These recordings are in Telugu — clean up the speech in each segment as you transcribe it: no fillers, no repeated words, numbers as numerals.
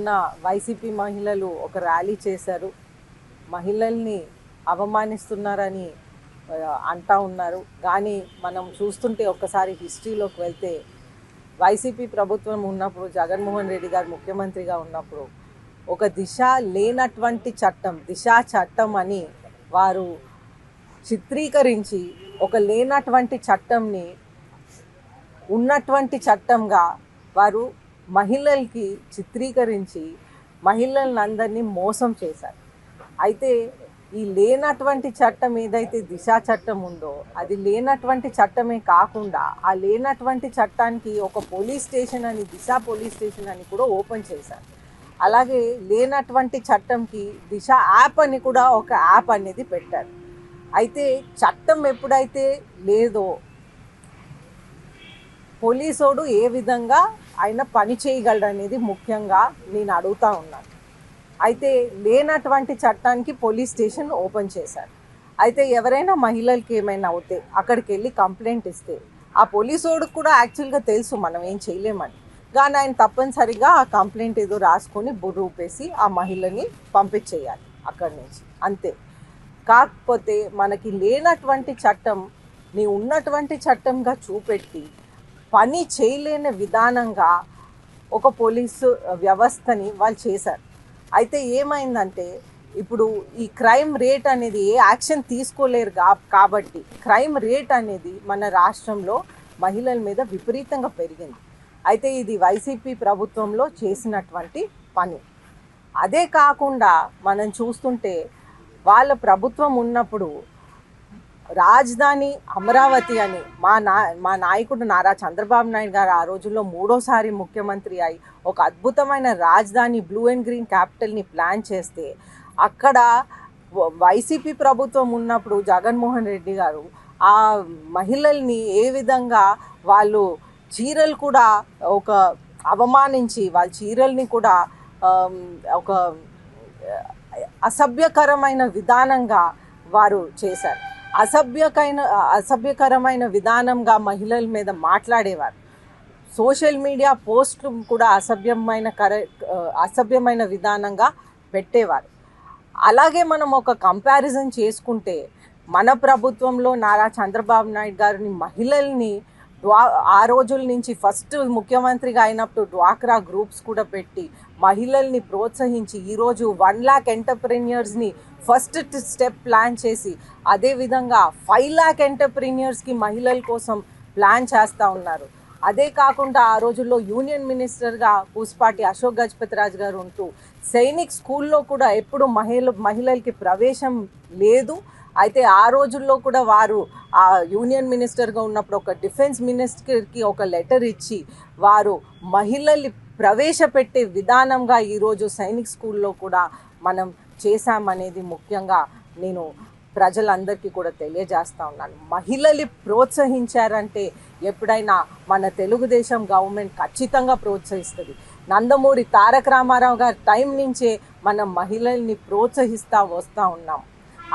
మొన్న వైసీపీ మహిళలు ఒక ర్యాలీ చేశారు. మహిళల్ని అవమానిస్తున్నారని అంటా ఉన్నారు. కానీ మనం చూస్తుంటే ఒక్కసారి హిస్టరీలోకి వెళ్తే వైసీపీ ప్రభుత్వం ఉన్నప్పుడు, జగన్మోహన్ రెడ్డి గారు ముఖ్యమంత్రిగా ఉన్నప్పుడు ఒక దిశ లేనటువంటి చట్టం, దిశా చట్టం అని వారు చిత్రీకరించి ఒక లేనటువంటి చట్టంని ఉన్నటువంటి చట్టంగా వారు మహిళలకి చిత్రీకరించి మహిళలందరినీ మోసం చేశారు. అయితే ఈ లేనటువంటి చట్టం ఏదైతే దిశా చట్టం ఉందో అది లేనటువంటి చట్టమే కాకుండా ఆ లేనటువంటి చట్టానికి ఒక పోలీస్ స్టేషన్ అని, దిశ పోలీస్ స్టేషన్ అని కూడా ఓపెన్ చేశారు. అలాగే లేనటువంటి చట్టంకి దిశ యాప్ అని కూడా ఒక యాప్ అనేది పెట్టారు. అయితే చట్టం ఎప్పుడైతే లేదో పోలీసోడు ఏ విధంగా ఆయన పని చేయగలడు అనేది ముఖ్యంగా నేను అడుగుతా ఉన్నాను. అయితే లేనటువంటి చట్టానికి పోలీస్ స్టేషన్ ఓపెన్ చేశారు. అయితే ఎవరైనా మహిళలకి ఏమైనా అవుతే అక్కడికి వెళ్ళి కంప్లైంట్ ఇస్తే ఆ పోలీసోడికి కూడా యాక్చువల్గా తెలుసు మనం ఏం చేయలేమని, కానీ ఆయన తప్పనిసరిగా ఆ కంప్లైంట్ ఏదో రాసుకొని బుర్ర ఊపేసి ఆ మహిళని పంపించేయాలి అక్కడి నుంచి, అంతే. కాకపోతే మనకి లేనటువంటి చట్టం నీ ఉన్నటువంటి చట్టంగా చూపెట్టి పని చేయలేని విధానంగా ఒక పోలీసు వ్యవస్థని వాళ్ళు చేశారు. అయితే ఏమైందంటే ఇప్పుడు ఈ క్రైమ్ రేట్ అనేది ఏ యాక్షన్ తీసుకోలేరు కాబట్టి క్రైమ్ రేట్ అనేది మన రాష్ట్రంలో మహిళల మీద విపరీతంగా పెరిగింది. అయితే ఇది వైసీపీ ప్రభుత్వంలో చేసినటువంటి పని. అదే కాకుండా మనం చూస్తుంటే వాళ్ళ ప్రభుత్వం ఉన్నప్పుడు రాజధాని అమరావతి అని మా నాయకుడు నారా చంద్రబాబు నాయుడు గారు ఆ రోజుల్లో 3వ ముఖ్యమంత్రి అయి ఒక అద్భుతమైన రాజధాని బ్లూ అండ్ గ్రీన్ క్యాపిటల్ని ప్లాన్ చేస్తే అక్కడ వైసీపీ ప్రభుత్వం ఉన్నప్పుడు జగన్మోహన్ రెడ్డి గారు ఆ మహిళల్ని ఏ విధంగా వాళ్ళు చీరలు కూడా ఒక అవమానించి వాళ్ళ చీరల్ని కూడా ఒక అసభ్యకరమైన విధానంగా వారు చేశారు. అసభ్యకరమైన విధానంగా మహిళల మీద మాట్లాడేవారు. సోషల్ మీడియా పోస్టులు కూడా అసభ్యమైన విధానంగా పెట్టేవారు. అలాగే మనం ఒక కంపారిజన్ చేసుకుంటే మన ప్రభుత్వంలో నారా చంద్రబాబు నాయుడు గారిని మహిళల్ని ఆ రోజుల నుంచి ఫస్ట్ ముఖ్యమంత్రిగా అయినప్పుడు డ్వాక్రా గ్రూప్స్ కూడా పెట్టి మహిళల్ని ప్రోత్సహించి ఈరోజు 1 lakh ఎంటర్ప్రెన్యూర్స్ని ఫస్ట్ స్టెప్ ప్లాన్ చేసి అదేవిధంగా 5 lakh ఎంటర్ప్రెన్యూర్స్కి మహిళల కోసం ప్లాన్ చేస్తూ ఉన్నారు. అదే కాకుండా ఆ రోజుల్లో యూనియన్ మినిస్టర్గా పూసపాటి అశోక్ గజపతిరాజు గారు ఉంటూ సైనిక్ స్కూల్లో కూడా ఎప్పుడు మహిళలకి ప్రవేశం లేదు. అయితే ఆ రోజుల్లో కూడా వారు ఆ యూనియన్ మినిస్టర్గా ఉన్నప్పుడు ఒక డిఫెన్స్ మినిస్టర్కి ఒక లెటర్ ఇచ్చి వారు మహిళల్ని ప్రవేశపెట్టే విధానంగా ఈరోజు సైనిక్ స్కూల్లో కూడా మనం చేశామనేది ముఖ్యంగా నేను ప్రజలందరికీ కూడా తెలియజేస్తూ ఉన్నాను. మహిళలు ప్రోత్సహించారంటే ఎప్పుడైనా మన తెలుగుదేశం గవర్నమెంట్ ఖచ్చితంగా ప్రోత్సహిస్తుంది. నందమూరి తారక రామారావు గారి టైం నుంచే మనం మహిళల్ని ప్రోత్సహిస్తూ వస్తూ ఉన్నాం.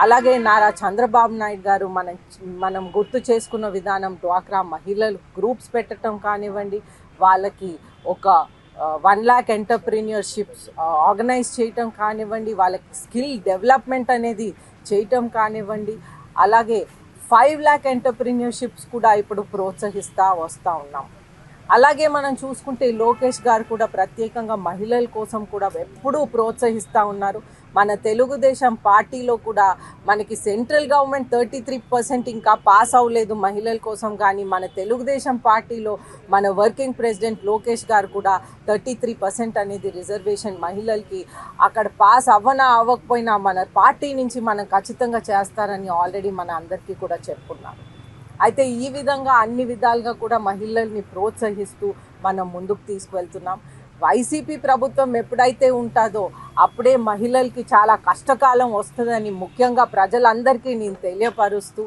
అలాగే నారా చంద్రబాబు నాయుడు గారు మనం గుర్తు చేసుకున్న విధానం డ్వాక్రా మహిళలు గ్రూప్స్ పెట్టడం కానివ్వండి, వాళ్ళకి ఒక 1 lakh ఎంటర్ప్రీనియర్షిప్స్ ఆర్గనైజ్ చేయటం కానివ్వండి, వాళ్ళకి స్కిల్ డెవలప్మెంట్ అనేది చేయటం కానివ్వండి, అలాగే 5 lakh ఎంటర్ప్రీనియర్షిప్స్ కూడా ఇప్పుడు ప్రోత్సహిస్తూ వస్తూ ఉన్నాం. అలాగే మనం చూసుకుంటే లోకేష్ గారు కూడా ప్రత్యేకంగా మహిళల కోసం కూడా ఎప్పుడూ ప్రోత్సహిస్తూ ఉన్నారు. మన తెలుగుదేశం పార్టీలో కూడా మనకి సెంట్రల్ గవర్నమెంట్ 33% ఇంకా పాస్ అవ్వలేదు మహిళల కోసం, కానీ మన తెలుగుదేశం పార్టీలో మన వర్కింగ్ ప్రెసిడెంట్ లోకేష్ గారు కూడా 33% అనేది రిజర్వేషన్ మహిళలకి అక్కడ పాస్ అవ్వకపోయినా మన పార్టీ నుంచి మనం ఖచ్చితంగా చేస్తారని ఆల్రెడీ మన అందరికీ కూడా చెప్పుకున్నారు. అయితే ఈ విధంగా అన్ని విధాలుగా కూడా మహిళల్ని ప్రోత్సహిస్తూ మనం ముందుకు తీసుకువెళ్తున్నాం. వైసీపీ ప్రభుత్వం ఎప్పుడైతే ఉంటుందో అప్పుడే మహిళలకి చాలా కష్టకాలం వస్తుందని ముఖ్యంగా ప్రజలందరికీ నేను తెలియపరుస్తూ,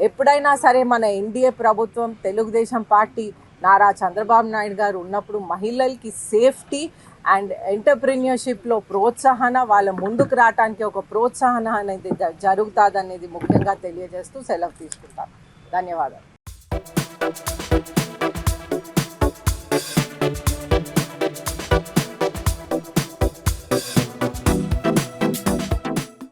ఎప్పుడైనా సరే మన ఎన్డీఏ ప్రభుత్వం తెలుగుదేశం పార్టీ నారా చంద్రబాబు నాయుడు గారు ఉన్నప్పుడు మహిళలకి సేఫ్టీ అండ్ ఎంటర్ప్రెన్యూర్షిప్లో ప్రోత్సాహన, వాళ్ళ ముందుకు రావడానికి ఒక ప్రోత్సాహన అనేది జరుగుతుంది అనేది ముఖ్యంగా తెలియజేస్తూ సెలవు తీసుకుంటాను. ధన్యవాదాలు.